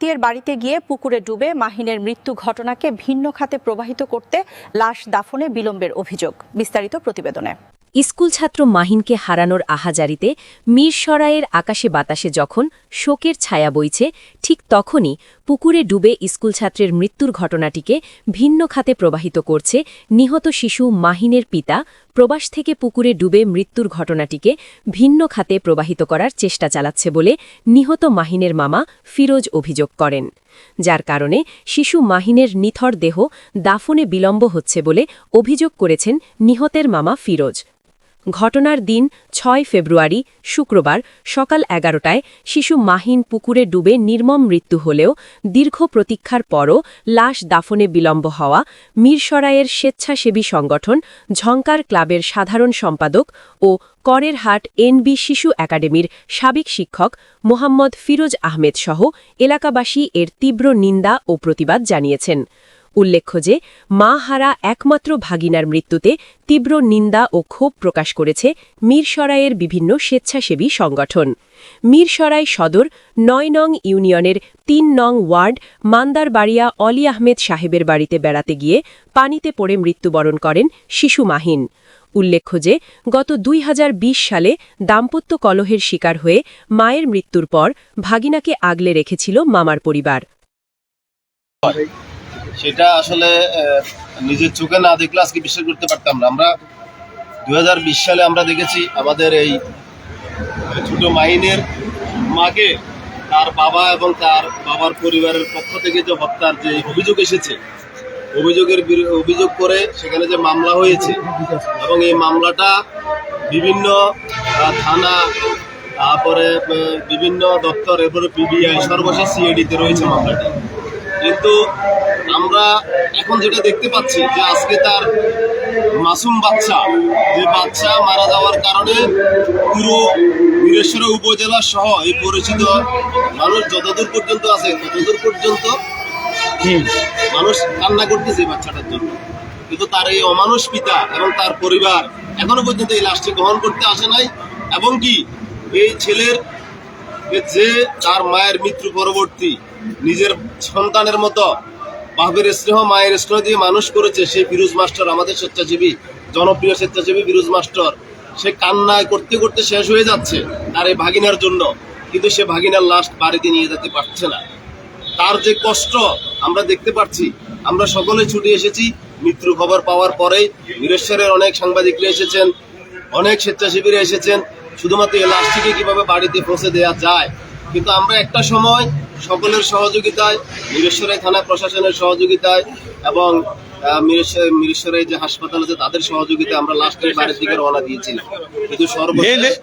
আত্মীয়ের বাড়িতে গিয়ে পুকুরে ডুবে মাহিনের মৃত্যু ঘটনাকে ভিন্ন খাতে প্রবাহিত করতে লাশ দাফনে বিলম্বের অভিযোগ। বিস্তারিত প্রতিবেদনে। স্কুল ছাত্র মাহিনকে হারানোর আহাজারিতে মিরসরাইয়ের আকাশে বাতাসে যখন শোকের ছায়া বইছে, ঠিক তখনই পুকুরে ডুবে স্কুল ছাত্রের মৃত্যুর ঘটনাটিকে ভিন্ন খাতে প্রবাহিত করছে নিহত শিশু মাহিনের পিতা। প্রবাস থেকে পুকুরে ডুবে মৃত্যুর ঘটনাটিকে ভিন্ন খাতে প্রবাহিত করার চেষ্টা চালাচ্ছে বলে নিহত মাহিনের মামা ফিরোজ অভিযোগ করেন, যার কারণে শিশু মাহিনের নিথর দেহ দাফনে বিলম্ব হচ্ছে বলে অভিযোগ করেছেন নিহতের মামা ফিরোজ। ঘটনার দিন ৬ ফেব্রুয়ারি শুক্রবার সকাল ১১টায় শিশু মাহিন পুকুরে ডুবে নির্মম মৃত্যু হলেও দীর্ঘ প্রতীক্ষার পরও লাশ দাফনে বিলম্ব হওয়া মিরসরাইয়ের স্বেচ্ছাসেবী সংগঠন ঝংকার ক্লাবের সাধারণ সম্পাদক ও করেরহাট এনবি শিশু একাডেমির সাবেক শিক্ষক মোহাম্মদ ফিরোজ আহমেদ সহ এলাকাবাসী এর তীব্র নিন্দা ও প্রতিবাদ জানিয়েছেন। উল্লেখ্য যে মা হারা একমাত্র ভাগিনার মৃত্যুতে তীব্র নিন্দা ও ক্ষোভ প্রকাশ করেছে মিরসরাইয়ের বিভিন্ন স্বেচ্ছাসেবী সংগঠন। মিরসরাই সদর ৯ নং ইউনিয়নের ৩ নং ওয়ার্ড মান্দারবাড়িয়া অলি আহমেদ সাহেবের বাড়িতে বেড়াতে গিয়ে পানিতে পড়ে মৃত্যুবরণ করেন শিশু মাহিন। উল্লেখ্য যে গত ২০২০ সালে দাম্পত্য কলহের শিকার হয়ে মায়ের মৃত্যুর পর ভাগিনাকে আগলে রেখেছিল মামার পরিবার। সেটা আসলে নিজের চোখে না দেখলে আজকে বিশ্বাস করতে পারতাম না। আমরা ২০২০ সালে আমরা দেখেছি আমাদের এই ছোট মাহিনের মাকে তার বাবা এবং তার বাবার পরিবারের পক্ষ থেকে যে হত্যার যে অভিযোগ এসেছে, অভিযোগ করে সেখানে যে মামলা হয়েছে এবং এই মামলাটা বিভিন্ন থানা, তারপরে বিভিন্ন দপ্তর, এরপরে পিবিআই, সর্বশেষ সিআইডিতে রয়েছে মামলাটি। কিন্তু আমরা এখন যেটা দেখতে পাচ্ছি যে আজকে তার মাসুম বাচ্চা মারা যাওয়ার কারণে পুরো বীরেশ্বর উপজেলা সহ এই পরিচিত মানুষ যতদূর পর্যন্ত আছে ততদূর পর্যন্ত মানুষ কান্না করতেছে বাচ্চাটার জন্য। কিন্তু তার এই অমানুষ পিতা এবং তার পরিবার এখনো পর্যন্ত এই লাশটি গ্রহণ করতে আসে নাই, এবং কি এই ছেলের যে তার মায়ের মৃত্যু পরবর্তী নিজের সন্তানের মতো বাপের স্নেহ মায়ের স্নেহ দিয়ে মানুষ করেছে সেই ফিরোজ মাস্টার, আমাদের স্বেচ্ছাসেবী জনপ্রিয় স্বেচ্ছাসেবী ফিরোজ মাস্টার, সে কান্নায় করতে করতে শেষ হয়ে যাচ্ছে তার এই ভাগিনার জন্য, কিন্তু সে ভাগিনার লাশ বাড়িতে নিয়ে যেতে পারছে না। তার যে কষ্ট আমরা দেখতে পাচ্ছি। আমরা সকলে ছুটে এসেছি মৃত্যুর খবর পাওয়ার পরেই। বীরেশ্বরের অনেক সাংবাদিকরা এসেছেন, অনেক স্বেচ্ছাসেবীরা এসেছেন শুধুমাত্র এই লাশটিকে কিভাবে বাড়িতে পৌঁছে দেওয়া যায়। কিন্তু আমরা একটা সময় সকলের সহযোগিতায়, বীরেশ্বরাই থানা প্রশাসনের সহযোগিতায় এবং মিরসরাই যে হাসপাতাল আছে তাদের সহযোগিতায় আমরা লাশটির বাড়ির দিকে রওনা দিয়েছিলাম। কিন্তু সর্বশেষ